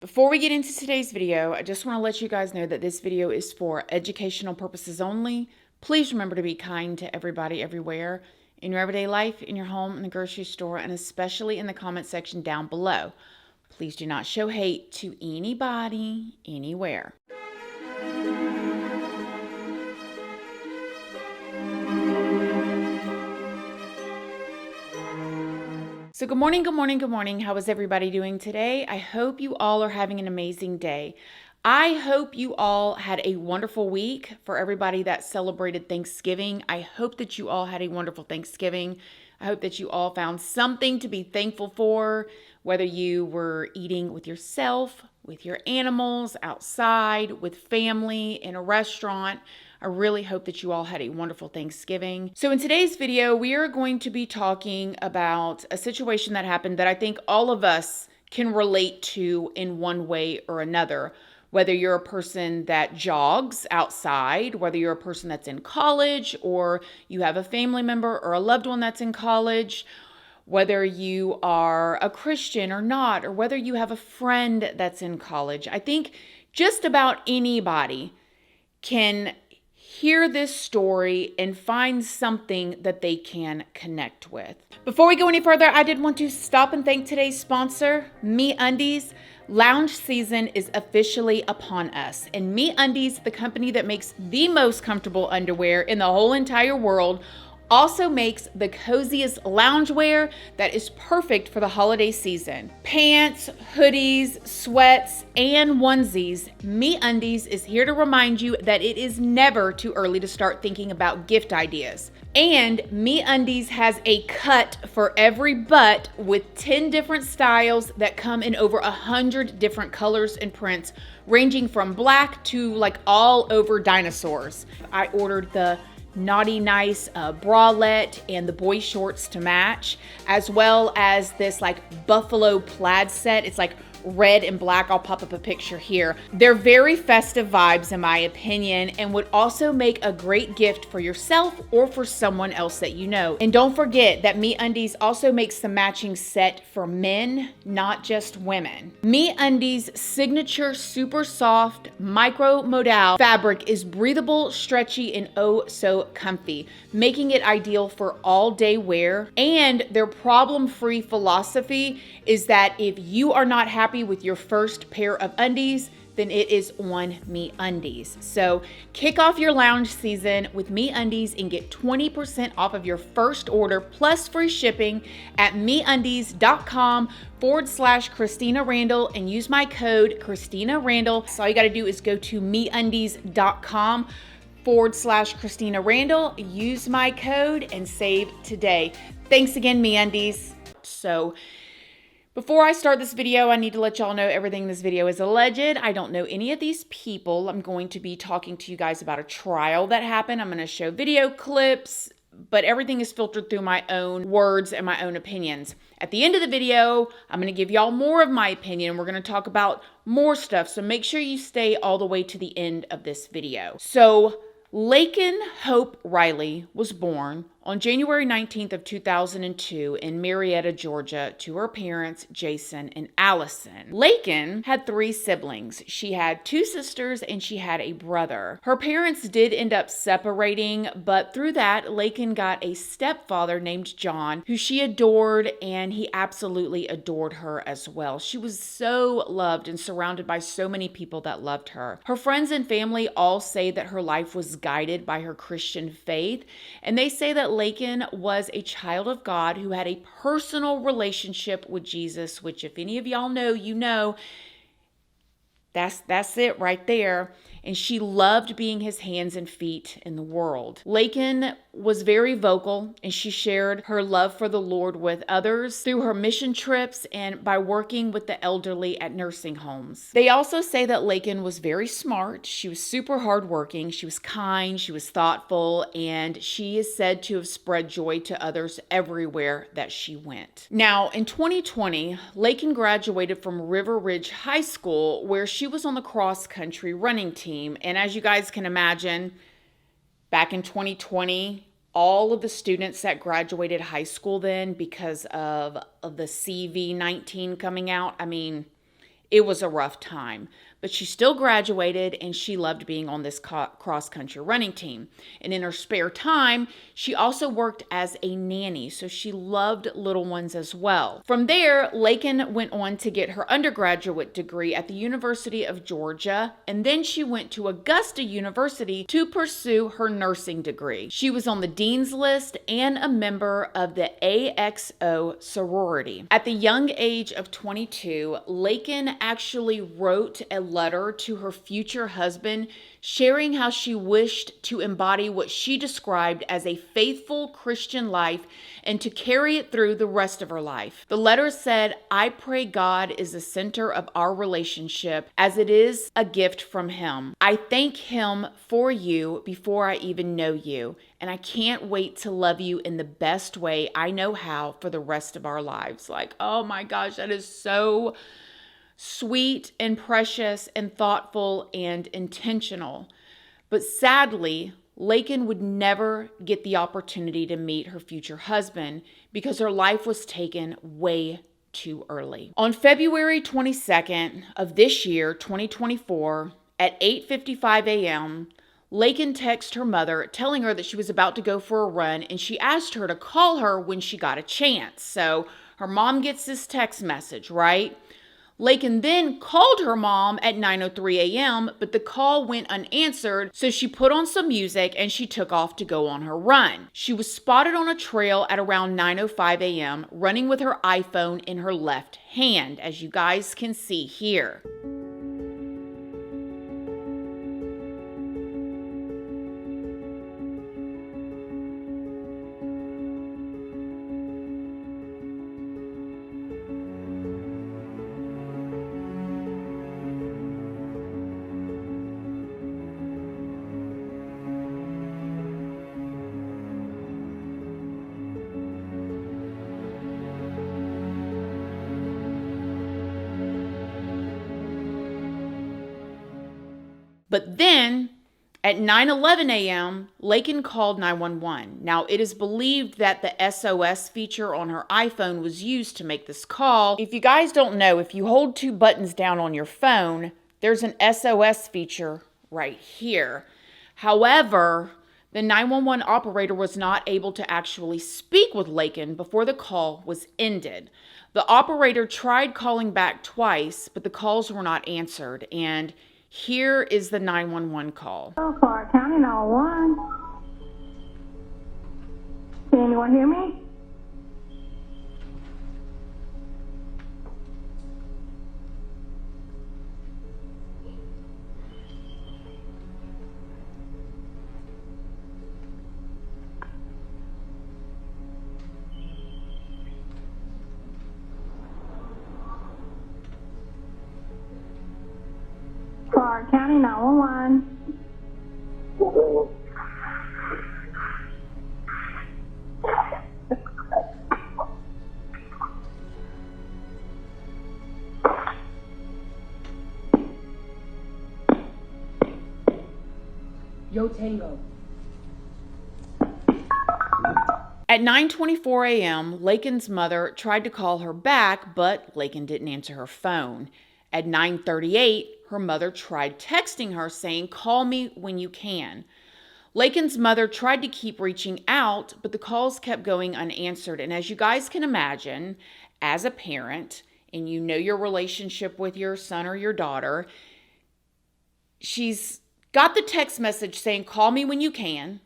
Before we get into today's video, I just want to let you guys know that this video is for educational purposes only. Please remember to be kind to everybody everywhere in your everyday life, in your home, in the grocery store, and especially in the comment section down below. Please do not show hate to anybody, anywhere. So good morning, good morning, good morning. How is everybody doing today? I hope you all are having an amazing day. I hope you all had a wonderful week. For everybody that celebrated Thanksgiving, I hope that you all had a wonderful Thanksgiving. I hope that you all found something to be thankful for, whether you were eating with yourself, with your animals, outside, with family, in a restaurant. I really hope that you all had a wonderful Thanksgiving. So in today's video, we are going to be talking about a situation that happened that I think all of us can relate to in one way or another. Whether you're a person that jogs outside, whether you're a person that's in college, or you have a family member or a loved one that's in college, whether you are a Christian or not, or whether you have a friend that's in college. I think just about anybody can hear this story and find something that they can connect with. Before we go any further, I did want to stop and thank today's sponsor, MeUndies. Lounge season is officially upon us, and MeUndies, the company that makes the most comfortable underwear in the whole entire world, also makes the coziest loungewear that is perfect for the holiday season. Pants, hoodies, sweats, and onesies, MeUndies is here to remind you that it is never too early to start thinking about gift ideas. And MeUndies has a cut for every butt with 10 different styles that come in over 100 different colors and prints, ranging from black to like all over dinosaurs. I ordered the Naughty Nice bralette and the boy shorts to match, as well as this like buffalo plaid set. It's like red and black. I'll pop up a picture here. They're very festive vibes in my opinion, and would also make a great gift for yourself or for someone else that you know. And don't forget that MeUndies also makes the matching set for men, not just women. MeUndies' signature super soft micro modal fabric is breathable, stretchy, and oh so comfy, making it ideal for all day wear. And their problem-free philosophy is that if you are not happy with your first pair of undies, then it is on MeUndies. So kick off your lounge season with MeUndies and get 20% off of your first order plus free shipping at MeUndies.com/Christina Randall and use my code Christina Randall. So all you got to do is go to MeUndies.com/Christina Randall, use my code and save today. Thanks again, MeUndies. So before I start this video, I need to let y'all know everything in this video is alleged. I don't know any of these people. I'm going to be talking to you guys about a trial that happened. I'm going to show video clips, but everything is filtered through my own words and my own opinions. At the end of the video, I'm going to give y'all more of my opinion. We're going to talk about more stuff, so make sure you stay all the way to the end of this video. So Laken Hope Riley was born on January 19th of 2002 in Marietta, Georgia, to her parents, Jason and Allison. Laken had 3 siblings. She had 2 sisters and she had a brother. Her parents did end up separating, but through that, Laken got a stepfather named John, who she adored, and he absolutely adored her as well. She was so loved and surrounded by so many people that loved her. Her friends and family all say that her life was guided by her Christian faith, and they say that Laken was a child of God who had a personal relationship with Jesus, which if any of y'all know, you know, that's it right there. And she loved being his hands and feet in the world. Laken was very vocal, and she shared her love for the Lord with others through her mission trips and by working with the elderly at nursing homes. They also say that Laken was very smart. She was super hardworking. She was kind. She was thoughtful, and she is said to have spread joy to others everywhere that she went. Now, in 2020, Laken graduated from River Ridge High School, where she was on the cross-country running team. And as you guys can imagine, back in 2020, all of the students that graduated high school then because of the CV-19 coming out, I mean, It was a rough time, but she still graduated and she loved being on this cross-country running team. And in her spare time, she also worked as a nanny, so she loved little ones as well. From there, Laken went on to get her undergraduate degree at the University of Georgia, and then she went to Augusta University to pursue her nursing degree. She was on the dean's list and a member of the AXO sorority. At the young age of 22, Laken actually wrote a letter to her future husband sharing how she wished to embody what she described as a faithful Christian life and to carry it through the rest of her life. The letter said, "I pray God is the center of our relationship as it is a gift from Him. I thank Him for you before I even know you, and I can't wait to love you in the best way I know how for the rest of our lives." Like, oh my gosh, that is so sweet and precious and thoughtful and intentional. But sadly, Laken would never get the opportunity to meet her future husband because her life was taken way too early. On February 22nd of this year, 2024, at 8:55 a.m., Laken texted her mother telling her that she was about to go for a run, and she asked her to call her when she got a chance. So her mom gets this text message, right? Laken then called her mom at 9:03 a.m., but the call went unanswered, so she put on some music and she took off to go on her run. She was spotted on a trail at around 9:05 a.m., running with her iPhone in her left hand, as you guys can see here. But then at 9:11 a.m., Laken called 911. Now, it is believed that the SOS feature on her iPhone was used to make this call. If you guys don't know, if you hold two buttons down on your phone, there's an SOS feature right here. However, the 911 operator was not able to actually speak with Laken before the call was ended. The operator tried calling back twice, but the calls were not answered, and here is the 911 call. Clarke County 911. Can anyone hear me? Clarke County 911. Yo Tango. At 9:24 a.m., Laken's mother tried to call her back, but Laken didn't answer her phone. At 9:38, her mother tried texting her saying, "Call me when you can." Laken's mother tried to keep reaching out, but the calls kept going unanswered. And as you guys can imagine, as a parent, and you know your relationship with your son or your daughter, she's got the text message saying, "Call me when you can."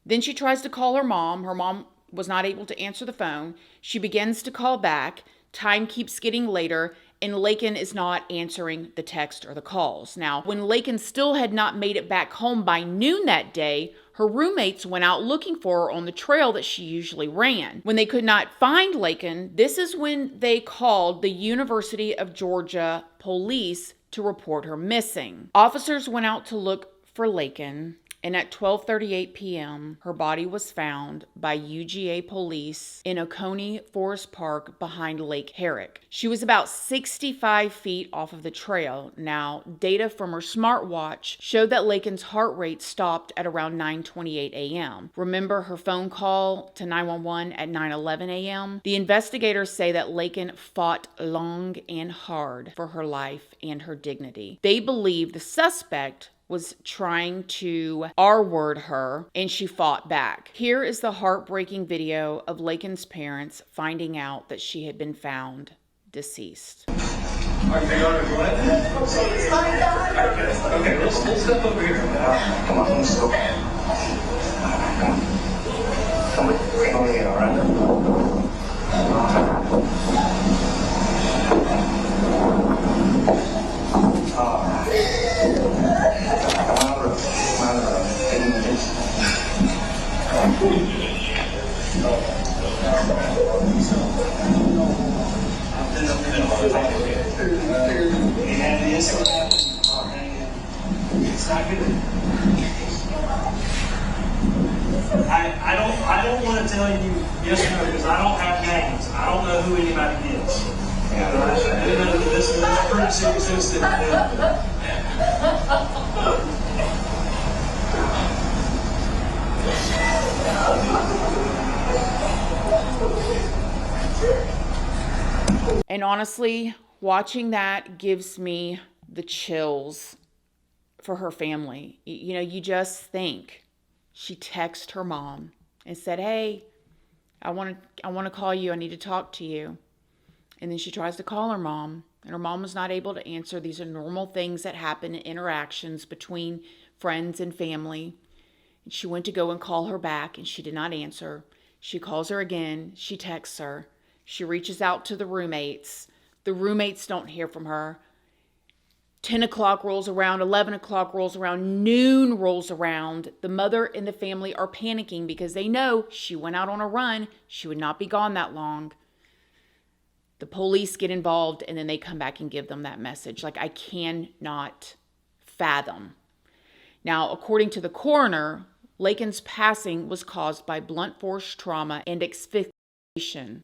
Then she tries to call her mom. Her mom was not able to answer the phone. She begins to call back. Time keeps getting later, and Laken is not answering the text or the calls. Now, when Laken still had not made it back home by noon that day, her roommates went out looking for her on the trail that she usually ran. When they could not find Laken, this is when they called the University of Georgia police to report her missing. Officers went out to look for Laken, And at 12:38 p.m., her body was found by UGA police in Oconee Forest Park behind Lake Herrick. She was about 65 feet off of the trail. Now, data from her smartwatch showed that Laken's heart rate stopped at around 9:28 a.m. Remember her phone call to 911 at 9:11 a.m.? The investigators say that Laken fought long and hard for her life and her dignity. They believe the suspect was trying to R-word her, and she fought back. Here is the heartbreaking video of Laken's parents finding out that she had been found deceased. Are you going to what? Okay, let's step over here. Come on, let's go. Come on, all right? It's not good. I don't want to tell you yes or no because I don't have names. I don't know who anybody is. I do know that this is a pretty serious incident. And honestly, watching that gives me the chills for her family. You know, you just think she texted her mom and said, "Hey, I want to call you. I need to talk to you." And then she tries to call her mom, and her mom was not able to answer. These are normal things that happen in interactions between friends and family. And she went to go and call her back, and she did not answer. She calls her again. She texts her. She reaches out to the roommates. The roommates don't hear from her. 10 o'clock rolls around, 11 o'clock rolls around, noon rolls around. The mother and the family are panicking because they know she went out on a run. She would not be gone that long. The police get involved, and then they come back and give them that message. Like, I cannot fathom. Now, according to the coroner, Laken's passing was caused by blunt force trauma and asphyxiation.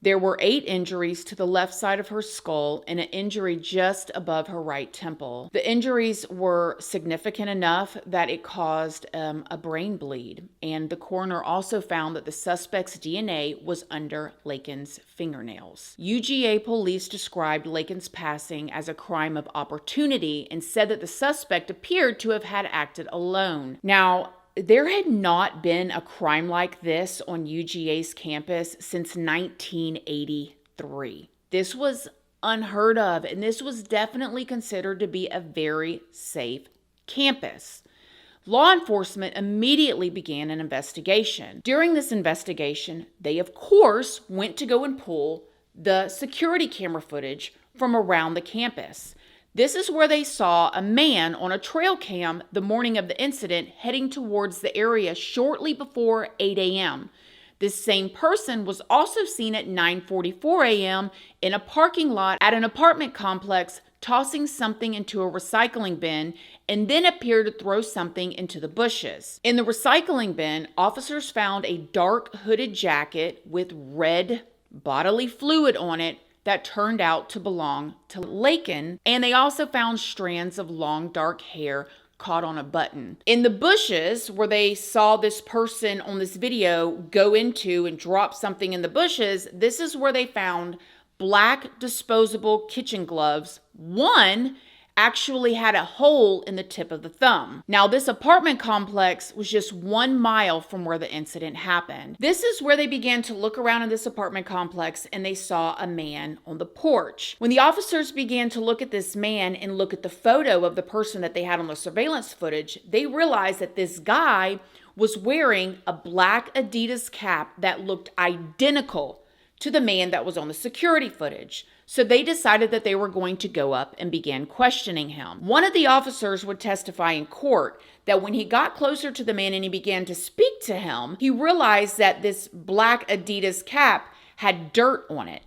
There were 8 injuries to the left side of her skull and an injury just above her right temple. The injuries were significant enough that it caused a brain bleed, and the coroner also found that the suspect's DNA was under Laken's fingernails. UGA police described Laken's passing as a crime of opportunity and said that the suspect appeared to have had acted alone. Now, there had not been a crime like this on UGA's campus since 1983. This was unheard of, and this was definitely considered to be a very safe campus. Law enforcement immediately began an investigation. During this investigation, they of course went to go and pull the security camera footage from around the campus. This is where they saw a man on a trail cam the morning of the incident heading towards the area shortly before 8 a.m. This same person was also seen at 9:44 a.m. in a parking lot at an apartment complex tossing something into a recycling bin and then appeared to throw something into the bushes. In the recycling bin, officers found a dark hooded jacket with red bodily fluid on it that turned out to belong to Laken, and they also found strands of long dark hair caught on a button. In the bushes where they saw this person on this video go into and drop something in the bushes, this is where they found black disposable kitchen gloves. One actually had a hole in the tip of the thumb. Now, this apartment complex was just 1 mile from where the incident happened. This is where they began to look around in this apartment complex, and they saw a man on the porch. When the officers began to look at this man and look at the photo of the person that they had on the surveillance footage, they realized that this guy was wearing a black Adidas cap that looked identical to the man that was on the security footage. So they decided that they were going to go up and began questioning him. One of the officers would testify in court that when he got closer to the man and he began to speak to him, he realized that this black Adidas cap had dirt on it.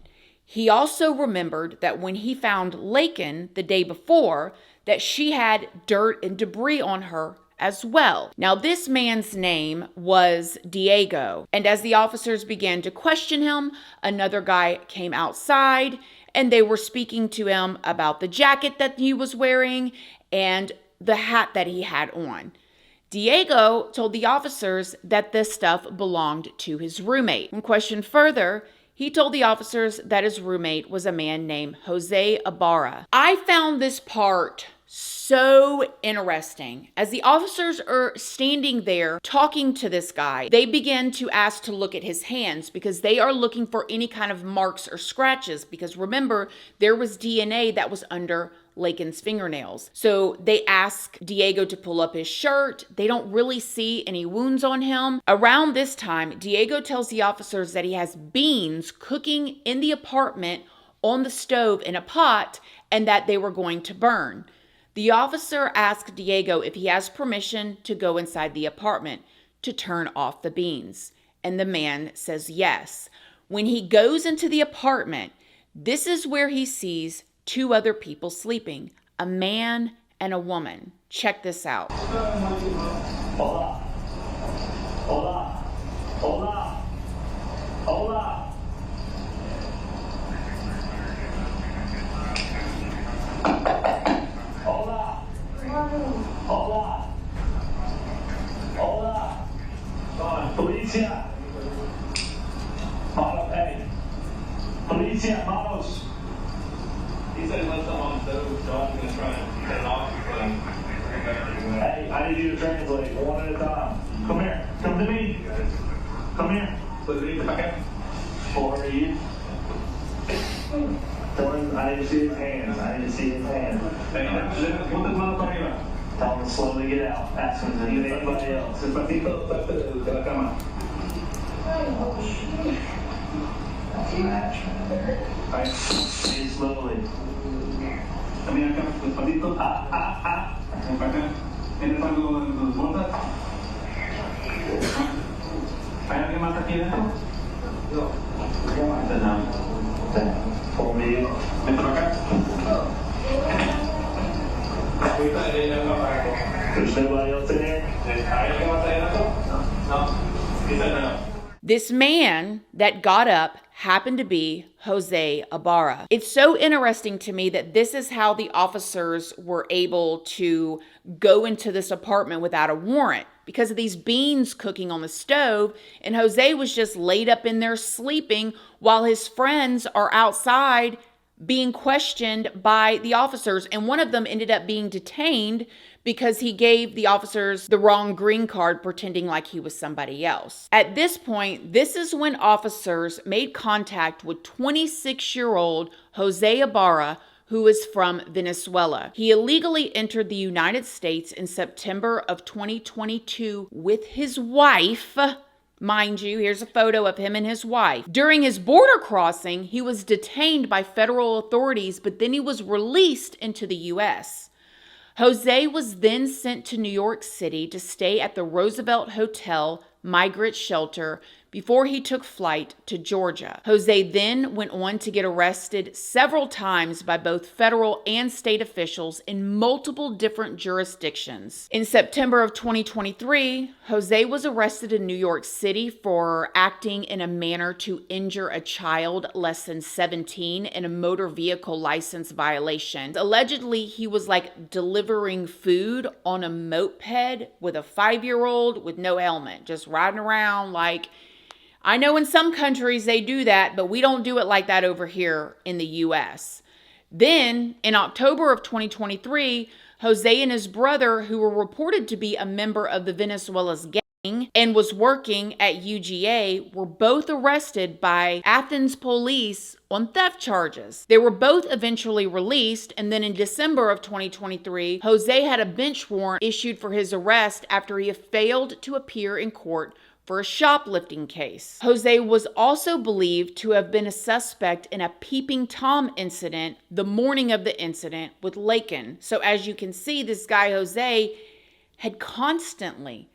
He also remembered that when he found Laken the day before, that she had dirt and debris on her as well. Now, this man's name was Diego, and as the officers began to question him, another guy came outside and they were speaking to him about the jacket that he was wearing and the hat that he had on. Diego told the officers that this stuff belonged to his roommate. When questioned further, he told the officers that his roommate was a man named Jose Ibarra. I found this part so interesting. As the officers are standing there talking to this guy, they begin to ask to look at his hands because they are looking for any kind of marks or scratches, because remember, there was DNA that was under Laken's fingernails. So they ask Diego to pull up his shirt. They don't really see any wounds on him. Around this time, Diego tells the officers that he has beans cooking in the apartment on the stove in a pot and that they were going to burn. The officer asked Diego if he has permission to go inside the apartment to turn off the beans, and the man says yes. When he goes into the apartment, this is where he sees two other people sleeping, a man and a woman. Check this out. Hola. Hola. Hola. Hola. Hola. Hola. Hola. Policia. Manos, hey. Policia, manos. He said let them on stove, so I'm going to try and get it off. Hey, I need you to translate one at a time. Come here. Come to me. Come here. For you. I need to see his hands. I need to see his hands. Tell him to slowly get out. Ask him to need anybody else. Alright, see it slowly. ¿Hay alguien más aquí dentro? For me. Ven para acá. Ahorita There's nobody else in here? ¿Hay alguien más ahí adentro? No. He said no. This man that got up happened to be Jose Ibarra. It's so interesting to me that this is how the officers were able to go into this apartment without a warrant, because of these beans cooking on the stove, and Jose was just laid up in there sleeping while his friends are outside being questioned by the officers, and one of them ended up being detained because he gave the officers the wrong green card, pretending like he was somebody else. At this point, this is when officers made contact with 26-year-old Jose Ibarra, who is from Venezuela. He illegally entered the United States in September of 2022 with his wife. Mind you, here's a photo of him and his wife. During his border crossing, he was detained by federal authorities, but then he was released into the U.S. Jose was then sent to New York City to stay at the Roosevelt Hotel migrant shelter before he took flight to Georgia. Jose then went on to get arrested several times by both federal and state officials in multiple different jurisdictions. In September of 2023, Jose was arrested in New York City for acting in a manner to injure a child less than 17 in a motor vehicle license violation. Allegedly, he was delivering food on a moped with a 5-year-old with no helmet, just riding around like... I know in some countries they do that, but we don't do it like that over here in the U.S. Then, in October of 2023, Jose and his brother, who were reported to be a member of the Venezuela's gang and was working at UGA, were both arrested by Athens police on theft charges. They were both eventually released, and then in December of 2023, Jose had a bench warrant issued for his arrest after he had failed to appear in court for a shoplifting case. Jose was also believed to have been a suspect in a peeping Tom incident the morning of the incident with Laken. So as you can see, this guy Jose had constantly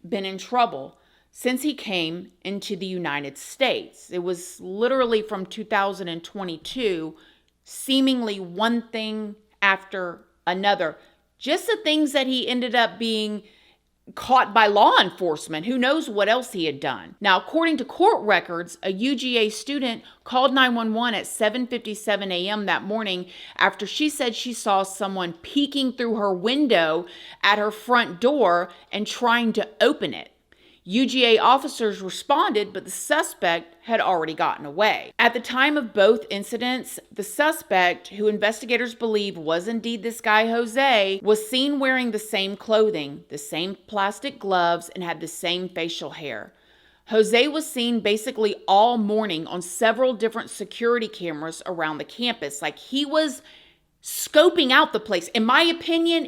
been in trouble since he came into the United States. It was literally from 2022, seemingly one thing after another. Just the things that he ended up being caught by law enforcement. Who knows what else he had done. Now, according to court records, a UGA student called 911 at 7:57 a.m. that morning after she said she saw someone peeking through her window at her front door and trying to open it. UGA officers responded, but the suspect had already gotten away. At the time of both incidents, the suspect, who investigators believe was indeed this guy Jose, was seen wearing the same clothing, the same plastic gloves, and had the same facial hair. Jose was seen basically all morning on several different security cameras around the campus. Like, he was scoping out the place. In my opinion,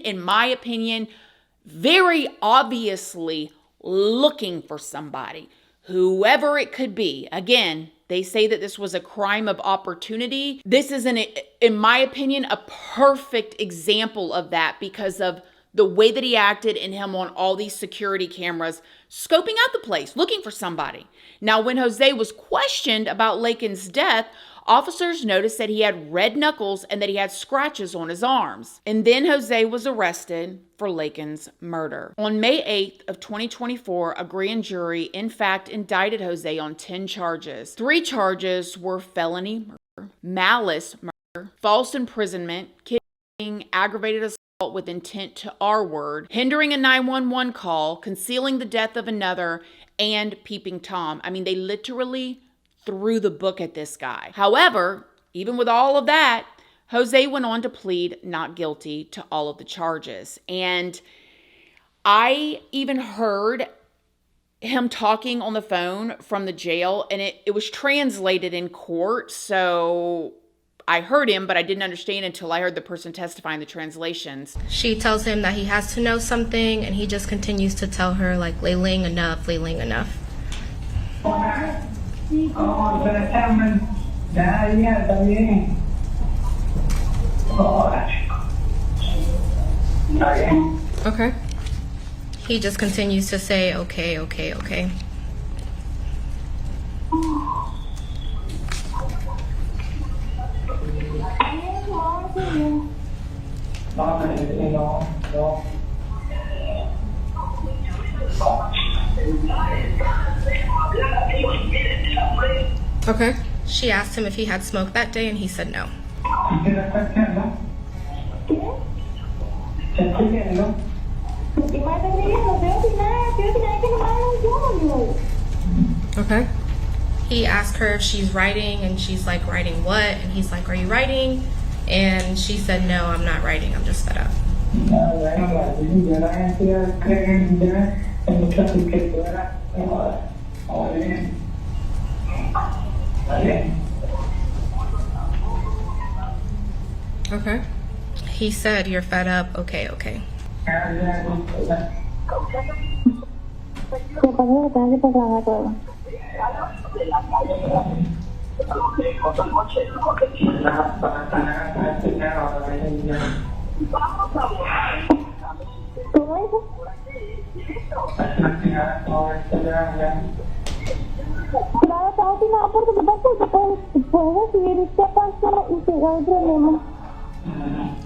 very obviously looking for somebody, whoever it could be. Again, they say that this was a crime of opportunity. This is, in my opinion, a perfect example of that because of the way that he acted and him on all these security cameras, scoping out the place, looking for somebody. Now, when Jose was questioned about Laken's death, officers noticed that he had red knuckles and that he had scratches on his arms. And then Jose was arrested for Laken's murder. On May 8th of 2024, a grand jury, in fact, indicted Jose on 10 charges. 3 charges were felony murder, malice murder, false imprisonment, kidnapping, aggravated assault with intent to R-word, hindering a 911 call, concealing the death of another, and peeping Tom. I mean, they literally threw the book at this guy. However, even with all of that, Jose went on to plead not guilty to all of the charges. And I even heard him talking on the phone from the jail, and it was translated in court. So I heard him, but I didn't understand until I heard the person testifying the translations. She tells him that he has to know something, and he just continues to tell her, like, Layling, enough, Layling, enough. Oh, exactamente. Ya, ya, está bien. Oh, está bien. Okay. He just continues to say, okay, okay, okay. No. Okay. She asked him if he had smoked that day, and he said no. Okay. He asked her if she's writing, and she's like, writing what? And he's like, are you writing? And she said, no, I'm not writing. I'm just fed up. Okay. He said, you're fed up. Okay, okay.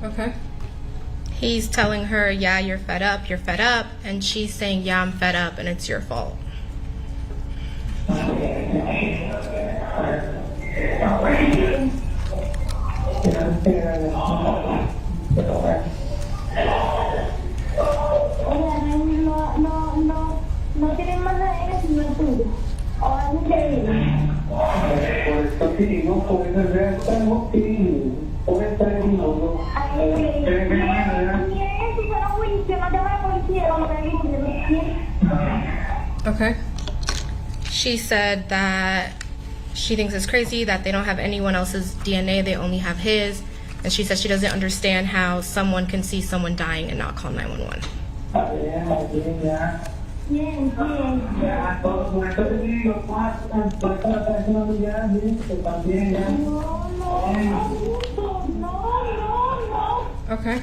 Okay. He's telling her, yeah, you're fed up, and she's saying, yeah, I'm fed up, and it's your fault. Okay. She said that she thinks it's crazy that they don't have anyone else's DNA, they only have his. And she says she doesn't understand how someone can see someone dying and not call 911. Okay.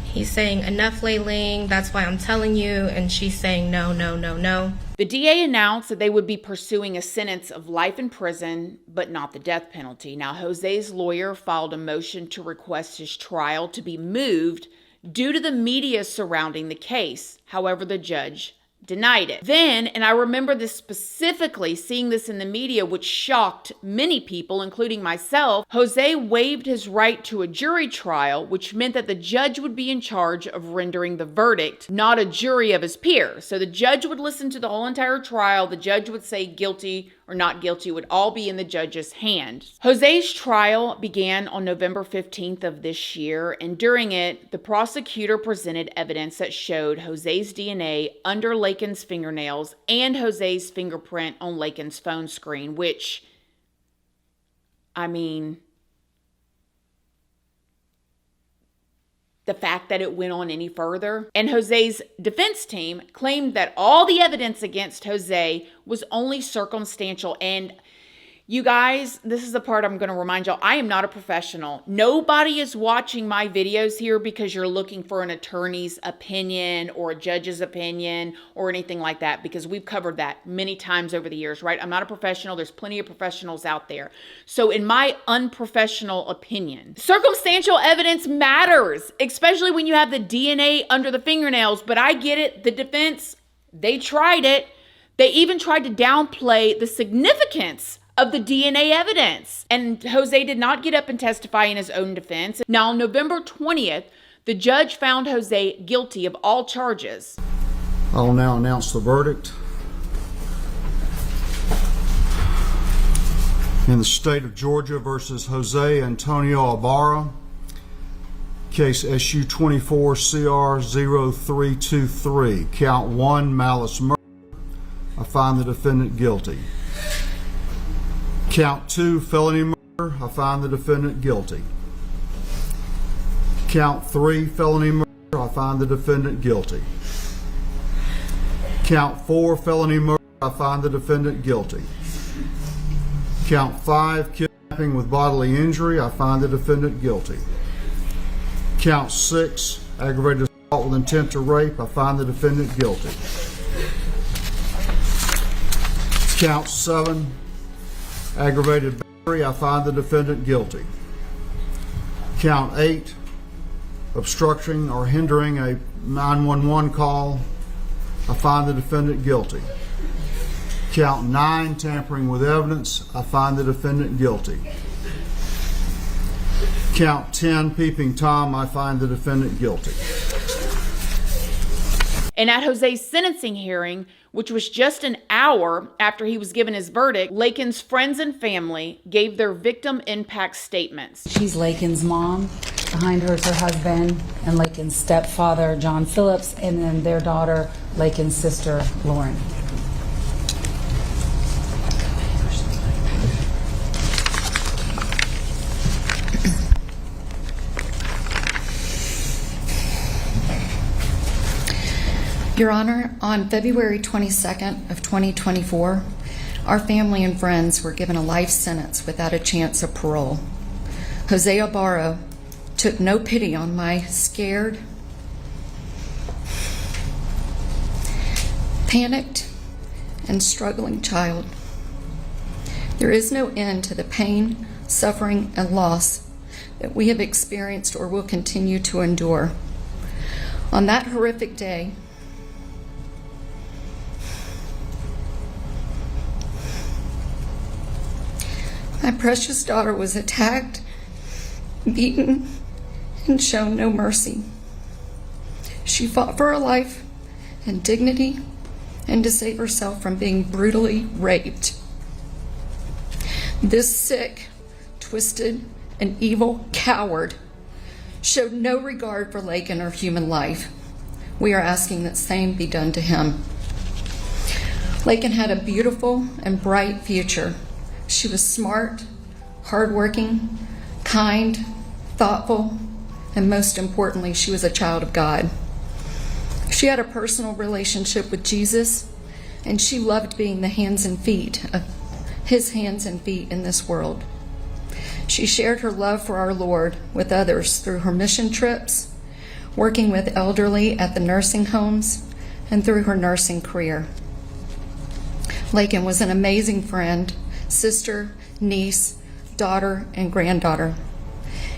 He's saying, enough, Layling, that's why I'm telling you. And she's saying, no, no, no, no. The DA announced that they would be pursuing a sentence of life in prison, but not the death penalty. Now, Jose's lawyer filed a motion to request his trial to be moved due to the media surrounding the case. However, the judge denied it. Then, and I remember this specifically, seeing this in the media, which shocked many people, including myself, Jose waived his right to a jury trial, which meant that the judge would be in charge of rendering the verdict, not a jury of his peers. So the judge would listen to the whole entire trial. The judge would say guilty or not guilty, would all be in the judge's hand. Jose's trial began on November 15th of this year, and during it, the prosecutor presented evidence that showed Jose's DNA under Laken's fingernails and Jose's fingerprint on Laken's phone screen, which, I mean, the fact that it went on any further. And Jose's defense team claimed that all the evidence against Jose was only circumstantial. And you guys, this is the part I'm going to remind y'all, I am not a professional. Nobody is watching my videos here because you're looking for an attorney's opinion or a judge's opinion or anything like that, because we've covered that many times over the years, right? I'm not a professional. There's plenty of professionals out there. So in my unprofessional opinion, circumstantial evidence matters, especially when you have the DNA under the fingernails. But I get it. The defense, they tried it. They even tried to downplay the significance of the DNA evidence. And Jose did not get up and testify in his own defense. Now, on November 20th, the judge found Jose guilty of all charges. I'll now announce the verdict. In the state of Georgia versus Jose Antonio Ibarra, case SU 24CR0323, count 1, malice murder. I find the defendant guilty. Count 2, felony murder. I find the defendant guilty. Count 3, felony murder. I find the defendant guilty. Count 4, felony murder. I find the defendant guilty. Count 5, kidnapping with bodily injury. I find the defendant guilty. Count 6, aggravated assault with intent to rape. I find the defendant guilty. Count 7, aggravated battery. I find the defendant guilty. Count 8, obstructing or hindering a 911 call. I find the defendant guilty. Count 9, tampering with evidence. I find the defendant guilty. Count 10, peeping Tom. I find the defendant guilty. And at Jose's sentencing hearing, which was just an hour after he was given his verdict, Laken's friends and family gave their victim impact statements. She's Laken's mom. Behind her is her husband and Laken's stepfather, John Phillips, and then their daughter, Laken's sister, Lauren. Your Honor, on February 22nd of 2024, our family and friends were given a life sentence without a chance of parole. Jose Ibarra took no pity on my scared, panicked, and struggling child. There is no end to the pain, suffering, and loss that we have experienced or will continue to endure. On that horrific day, my precious daughter was attacked, beaten, and shown no mercy. She fought for her life and dignity and to save herself from being brutally raped. This sick, twisted, and evil coward showed no regard for Laken or human life. We are asking that same be done to him. Laken had a beautiful and bright future. She was smart, hardworking, kind, thoughtful, and most importantly, she was a child of God. She had a personal relationship with Jesus, and she loved being the hands and feet of his hands and feet in this world. She shared her love for our Lord with others through her mission trips, working with elderly at the nursing homes, and through her nursing career. Laken was an amazing friend, sister, niece, daughter, and granddaughter.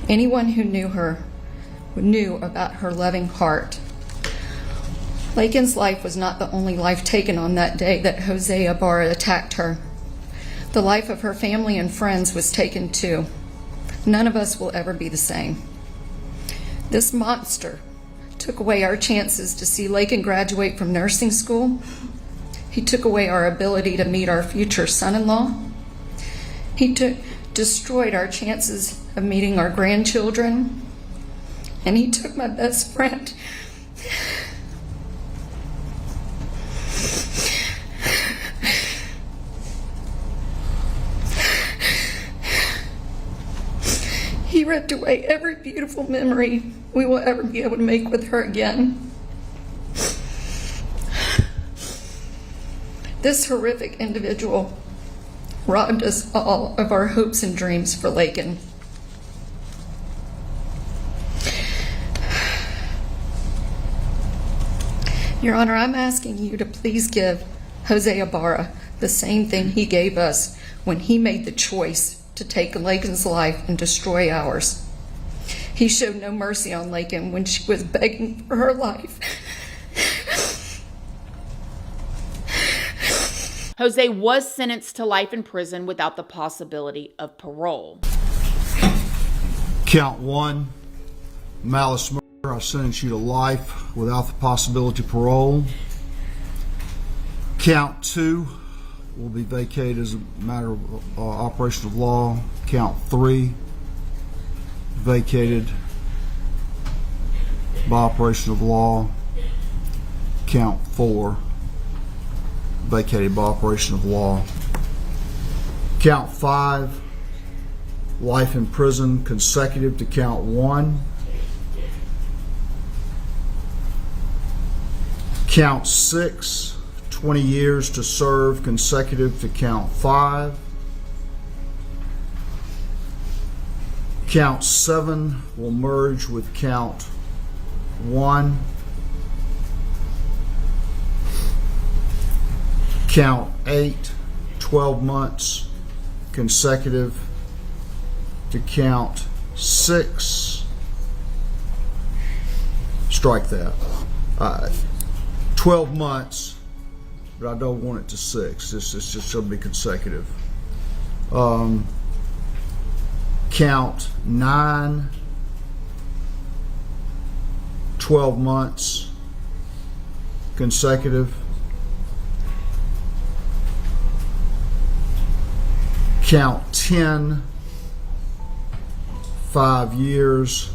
Anyone who knew her knew about her loving heart. Laken's life was not the only life taken on that day that Jose Ibarra attacked her. The life of her family and friends was taken too. None of us will ever be the same. This monster took away our chances to see Laken graduate from nursing school. He took away our ability to meet our future son-in-law. He destroyed our chances of meeting our grandchildren. And he took my best friend. He ripped away every beautiful memory we will ever be able to make with her again. This horrific individual robbed us all of our hopes and dreams for Laken. Your Honor, I'm asking you to please give Jose Ibarra the same thing he gave us when he made the choice to take Laken's life and destroy ours. He showed no mercy on Laken when she was begging for her life. Jose was sentenced to life in prison without the possibility of parole. Count 1, malice murder. I sentence you to life without the possibility of parole. Count 2 will be vacated as a matter of operation of law. Count 3, vacated by operation of law. Count 4, vacated by operation of law. Count 5, life in prison consecutive to count 1. Count 6, 20 years to serve consecutive to count 5. Count 7 will merge with count 1. Count 8, 12 months consecutive to count 6. Strike that. 12 months, but I don't want it to 6. It's just going to be consecutive. Count 9, 12 months consecutive. Count 10, 5 years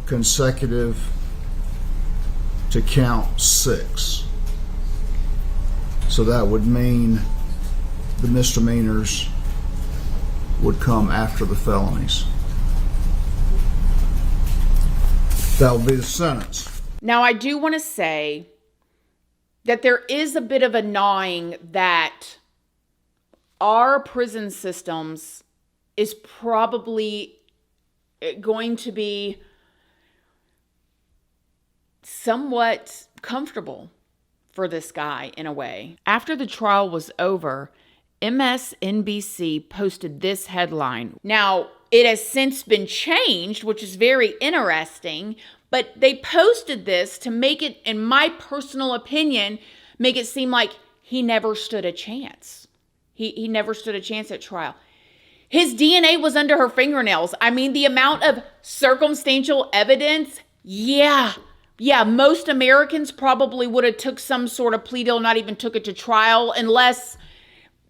consecutive to count 6. So that would mean the misdemeanors would come after the felonies. That would be the sentence. Now, I do want to say that there is a bit of a gnawing that our prison systems is probably going to be somewhat comfortable for this guy in a way. After the trial was over, MSNBC posted this headline. Now, it has since been changed, which is very interesting, but they posted this to make it, in my personal opinion, make it seem like he never stood a chance. He never stood a chance at trial. His DNA was under her fingernails. I mean, the amount of circumstantial evidence, yeah, most Americans probably would have took some sort of plea deal, not even took it to trial, unless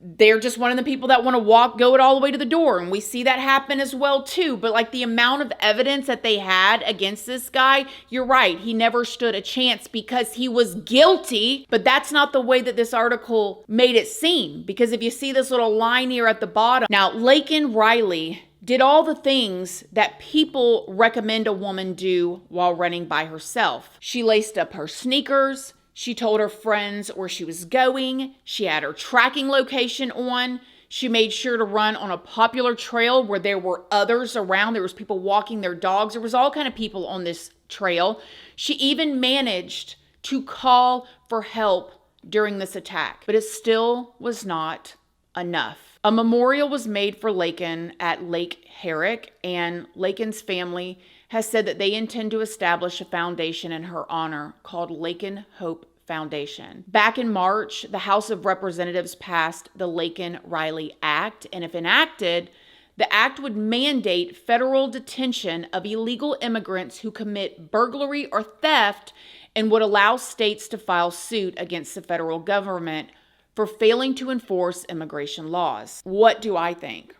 they're just one of the people that want to go it all the way to the door. And we see that happen as well too. But like the amount of evidence that they had against this guy, you're right. He never stood a chance because he was guilty. But that's not the way that this article made it seem. Because if you see this little line here at the bottom. Now, Laken Riley did all the things that people recommend a woman do while running by herself. She laced up her sneakers. She told her friends where she was going. She had her tracking location on. She made sure to run on a popular trail where there were others around. There was people walking their dogs. There was all kind of people on this trail. She even managed to call for help during this attack. But it still was not enough. A memorial was made for Laken at Lake Herrick, and Laken's family has said that they intend to establish a foundation in her honor called Laken Hope Foundation. Back in March, the House of Representatives passed the Laken-Riley Act, and if enacted, the act would mandate federal detention of illegal immigrants who commit burglary or theft and would allow states to file suit against the federal government for failing to enforce immigration laws. What do I think?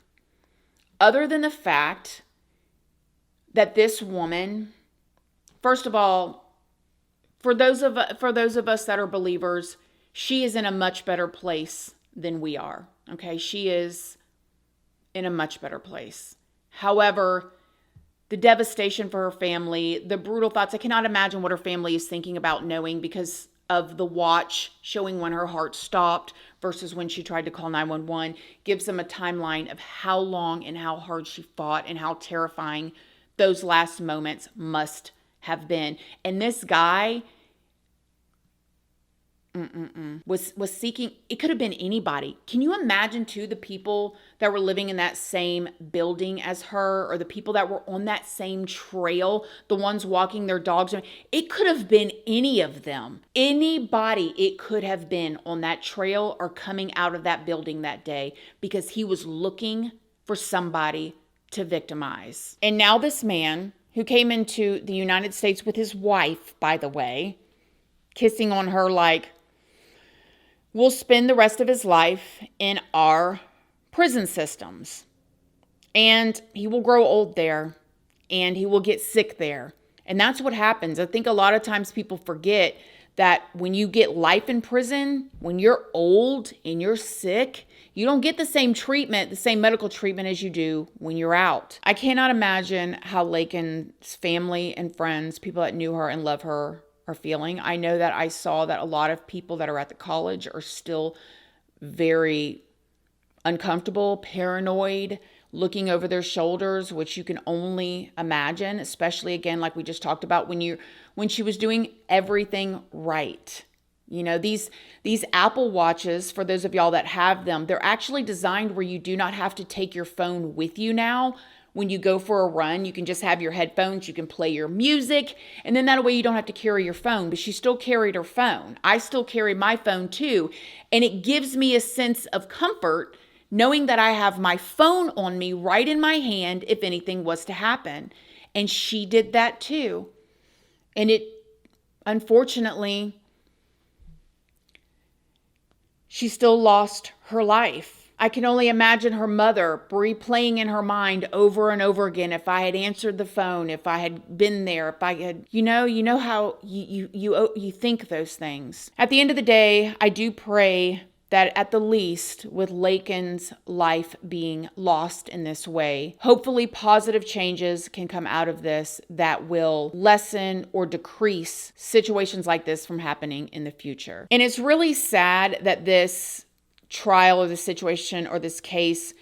Other than the fact that this woman, first of all, for those of us that are believers, she is in a much better place than we are. Okay, she is in a much better place. However, the devastation for her family, the brutal thoughts, I cannot imagine what her family is thinking about knowing because of the watch showing when her heart stopped versus when she tried to call 911, gives them a timeline of how long and how hard she fought and how terrifying those last moments must have been. And this guy was seeking, it could have been anybody. Can you imagine too the people that were living in that same building as her, or the people that were on that same trail, the ones walking their dogs? It could have been any of them. Anybody it could have been on that trail or coming out of that building that day, because he was looking for somebody to victimize. And now this man who came into the United States with his wife, by the way, kissing on her like, will spend the rest of his life in our prison systems. And he will grow old there, and he will get sick there. And that's what happens. I think a lot of times people forget that when you get life in prison, when you're old and you're sick, you don't get the same treatment, the same medical treatment as you do when you're out. I cannot imagine how Laken's family and friends, people that knew her and love her, are feeling. I know that I saw that a lot of people that are at the college are still very uncomfortable, paranoid, looking over their shoulders, which you can only imagine, especially again, like we just talked about, when she was doing everything right. You know, these Apple Watches, for those of y'all that have them, they're actually designed where you do not have to take your phone with you now. When you go for a run, you can just have your headphones, you can play your music, and then that way you don't have to carry your phone. But she still carried her phone. I still carry my phone too. And it gives me a sense of comfort knowing that I have my phone on me right in my hand if anything was to happen. And she did that too. And it, unfortunately, she still lost her life. I can only imagine her mother replaying in her mind over and over again, if I had answered the phone, if I had been there, if I had, you know how you think those things. At the end of the day, I do pray that at the least, with Laken's life being lost in this way, hopefully positive changes can come out of this that will lessen or decrease situations like this from happening in the future. And it's really sad that this trial or this situation or this case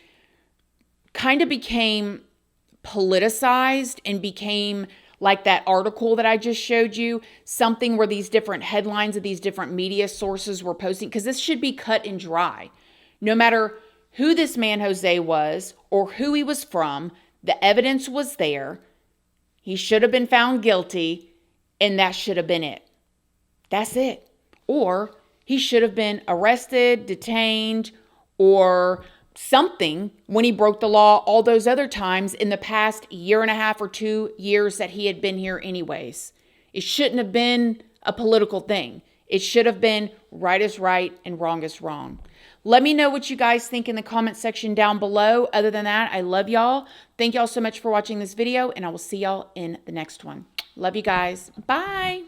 kind of became politicized and became like that article that I just showed you, something where these different headlines of these different media sources were posting, because this should be cut and dry. No matter who this man Jose was or who he was from, the evidence was there. He should have been found guilty, and that should have been it. That's it. Or he should have been arrested, detained, or something when he broke the law all those other times in the past year and a half or 2 years that he had been here anyways. It shouldn't have been a political thing. It should have been right is right and wrong is wrong. Let me know what you guys think in the comment section down below. Other than that, I love y'all. Thank y'all so much for watching this video, and I will see y'all in the next one. Love you guys. Bye.